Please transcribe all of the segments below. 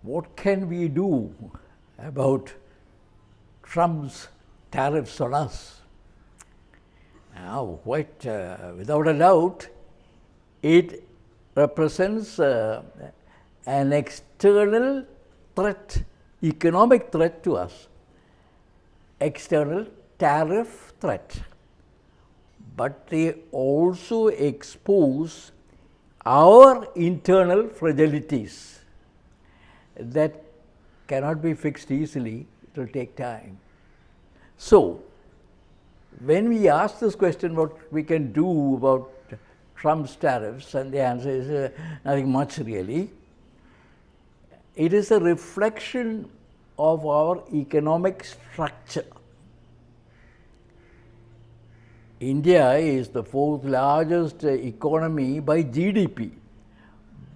what can we do about Trump's tariffs on us? Now, quite without a doubt, it represents an external threat, economic threat to us, external tariff threat. But they also expose our internal fragilities that cannot be fixed easily. It will take time. So, when we ask this question, what we can do about Trump's tariffs, and the answer is nothing much really. It is a reflection of our economic structure. India is the fourth largest economy by GDP,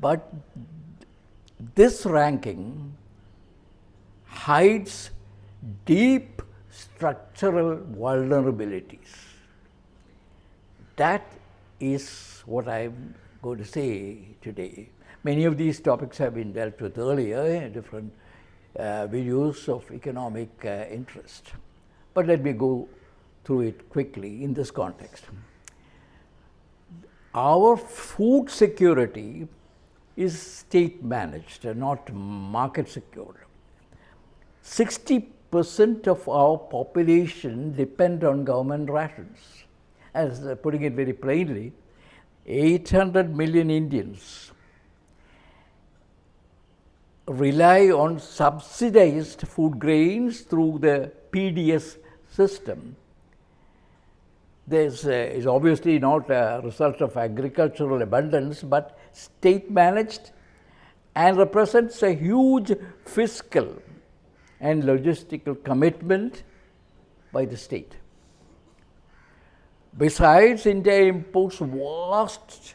but this ranking hides deep structural vulnerabilities. That is what I'm going to say today. Many of these topics have been dealt with earlier in different videos of economic interest. But let me go through it quickly in this context. Our food security is state managed, not market secured. 60% of our population depend on government rations. As putting it very plainly, 800 million Indians rely on subsidized food grains through the PDS system. This is obviously not a result of agricultural abundance, but state managed and represents a huge fiscal and logistical commitment by the state. Besides, India imports vast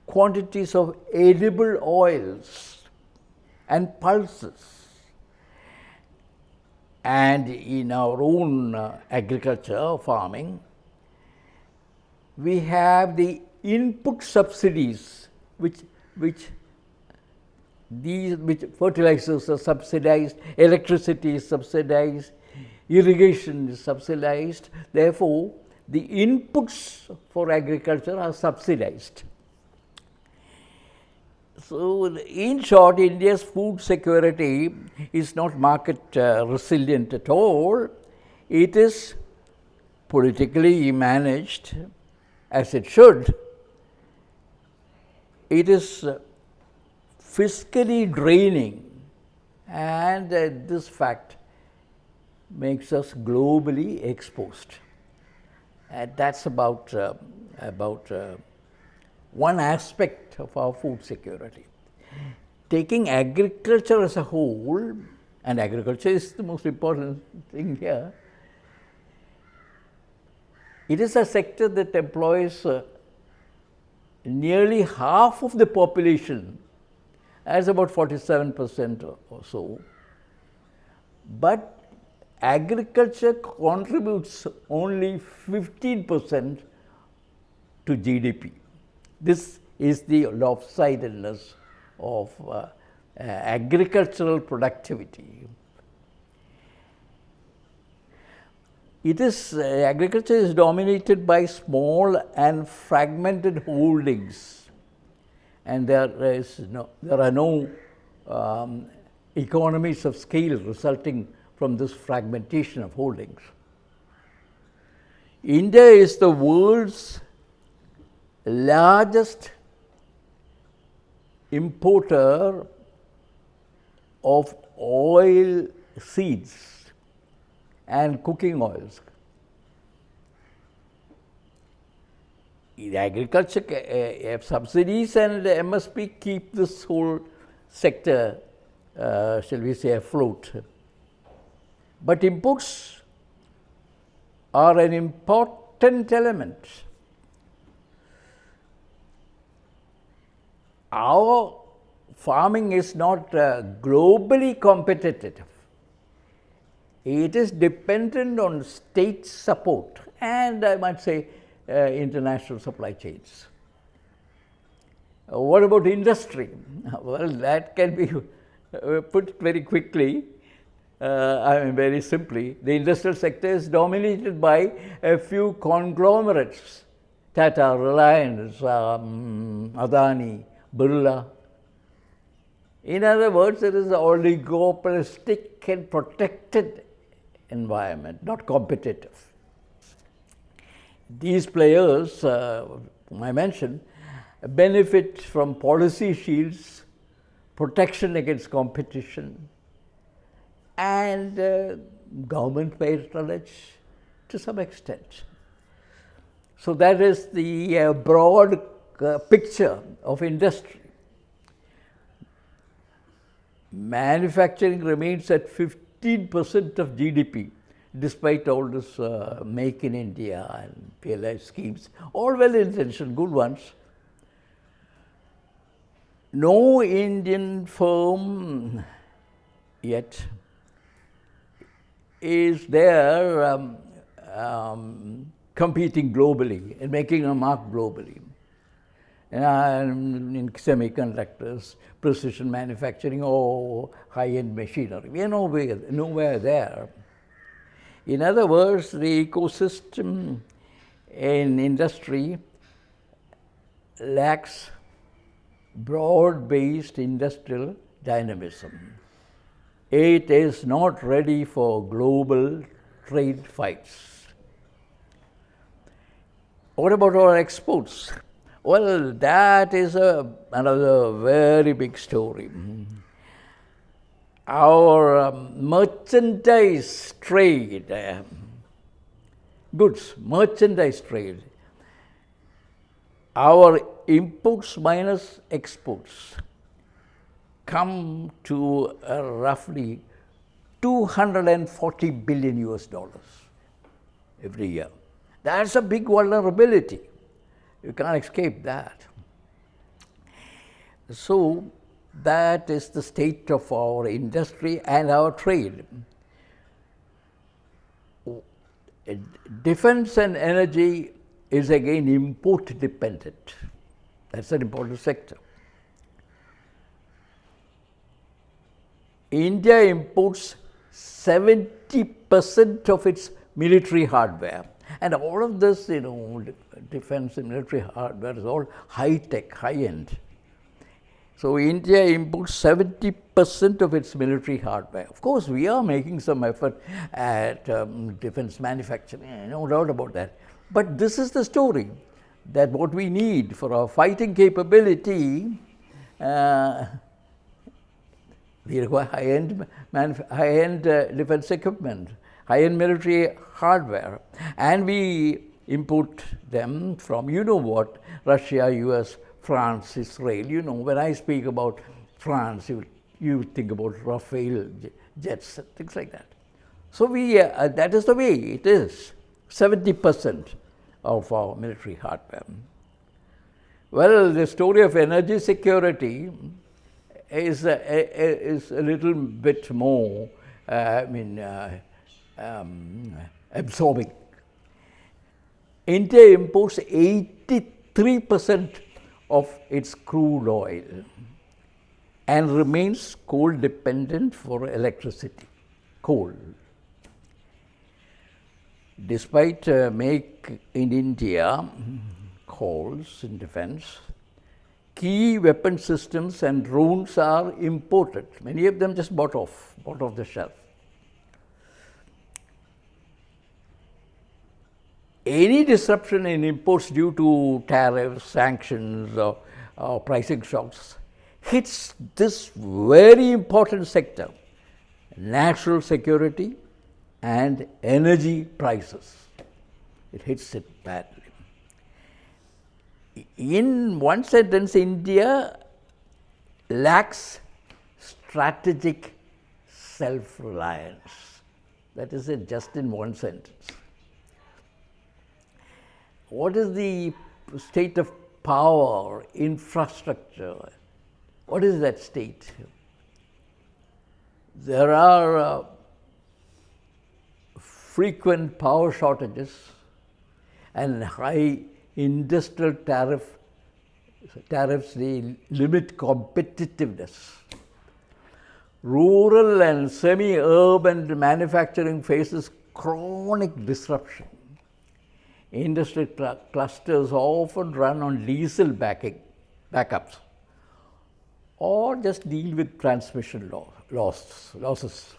quantities of edible oils and pulses. And in our own agriculture, farming, we have the input subsidies, which fertilizers are subsidized, electricity is subsidized, irrigation is subsidized. Therefore, the inputs for agriculture are subsidized. So, in short, India's food security is not market resilient at all. It is politically managed as it should. It is fiscally draining, and this fact makes us globally exposed. And that's about one aspect of our food security. Taking agriculture as a whole, and agriculture is the most important thing here, it is a sector that employs nearly half of the population, as about 47% or so. But agriculture contributes only 15% to GDP. This is the lopsidedness of agricultural productivity. Agriculture is dominated by small and fragmented holdings, and there are no economies of scale resulting from this fragmentation of holdings. India is the world's largest importer of oil seeds and cooking oils. Agriculture subsidies and MSP keep this whole sector, shall we say, afloat. But imports are an important element. Our farming is not globally competitive. It is dependent on state support and, I might say, international supply chains. What about industry? Well, that can be put it very quickly, very simply, the industrial sector is dominated by a few conglomerates, Tata, Reliance, Adani, Birla. In other words, it is an oligopolistic and protected environment, not competitive. These players, I mentioned, benefit from policy shields, protection against competition, and government patronage to some extent. So that is the broad picture of industry. Manufacturing remains at 15% of GDP, despite all this Make in India and PLI schemes, all well-intentioned, good ones. No Indian firm yet is there competing globally and making a mark globally. In semiconductors, precision manufacturing, or high-end machinery. We are nowhere there. In other words, the ecosystem in industry lacks broad-based industrial dynamism. It is not ready for global trade fights. What about our exports? Well, that is another very big story. Our merchandise trade, merchandise trade, our imports minus exports come to roughly $240 billion every year. That's a big vulnerability. You can't escape that. So that is the state of our industry and our trade. Defense and energy is again import dependent. That's an important sector. India imports 70% of its military hardware. And all of this, defense and military hardware is all high-tech, high-end. So India imports 70% of its military hardware. Of course, we are making some effort at defense manufacturing, no doubt about that. But this is the story, that what we need for our fighting capability, we require high-end defense equipment, high-end military hardware, and we import them from, Russia, US, France, Israel. When I speak about France, you think about Rafale jets, things like that. So that is the way it is, 70% of our military hardware. Well, the story of energy security is a little bit more, absorbing. India imports 83% of its crude oil and remains coal dependent for electricity. Coal. Despite Make in India calls in defense, key weapon systems and drones are imported. Many of them just bought off the shelf. Any disruption in imports due to tariffs, sanctions, or pricing shocks hits this very important sector, national security and energy prices. It hits it badly. In one sentence, India lacks strategic self-reliance. That is it, just in one sentence. What is the state of power, infrastructure? What is that state? There are frequent power shortages and high industrial tariffs, they limit competitiveness. rural and semi-urban manufacturing faces chronic disruption. Industry clusters often run on diesel backups or just deal with transmission losses.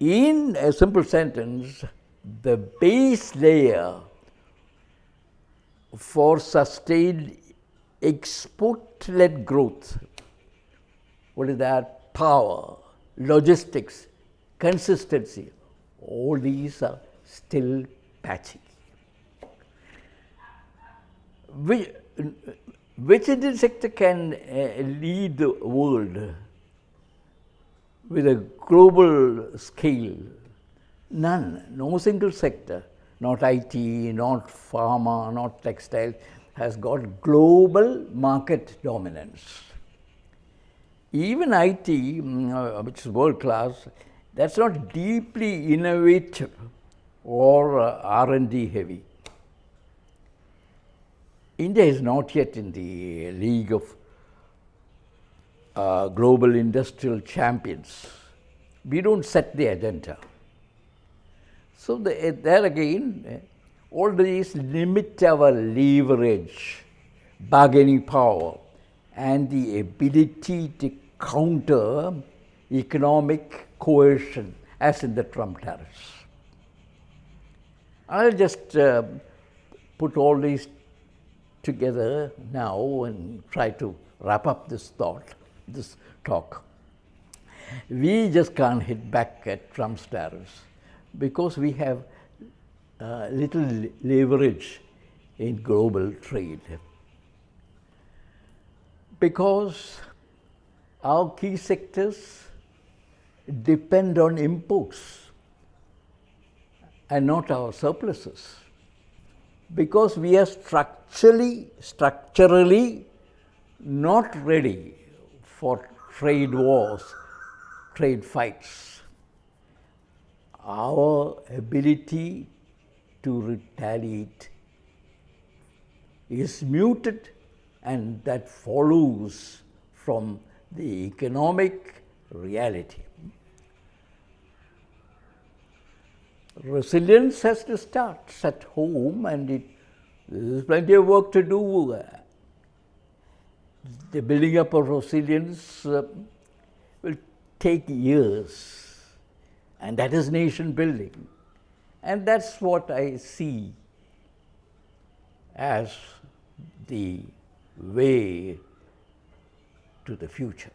In a simple sentence, the base layer for sustained export-led growth, what is that? Power, logistics, consistency, all these are still patchy. Which Indian sector can lead the world with a global scale? None, no single sector, not IT, not pharma, not textile, has got global market dominance. Even IT, which is world class, that's not deeply innovative or R&D heavy. India is not yet in the league of global industrial champions. We don't set the agenda. So there again, all these limit our leverage, bargaining power, and the ability to counter economic coercion, as in the Trump tariffs. I'll just put all these together now and try to wrap up this talk. We just can't hit back at Trump's tariffs because we have little leverage in global trade. Because our key sectors depend on imports and not our surpluses. Because we are structurally not ready for trade wars, trade fights. Our ability to retaliate is muted, and that follows from the economic reality. Resilience has to start at home, and there's plenty of work to do. The building up of resilience will take years, and that is nation building. And that's what I see as the way to the future.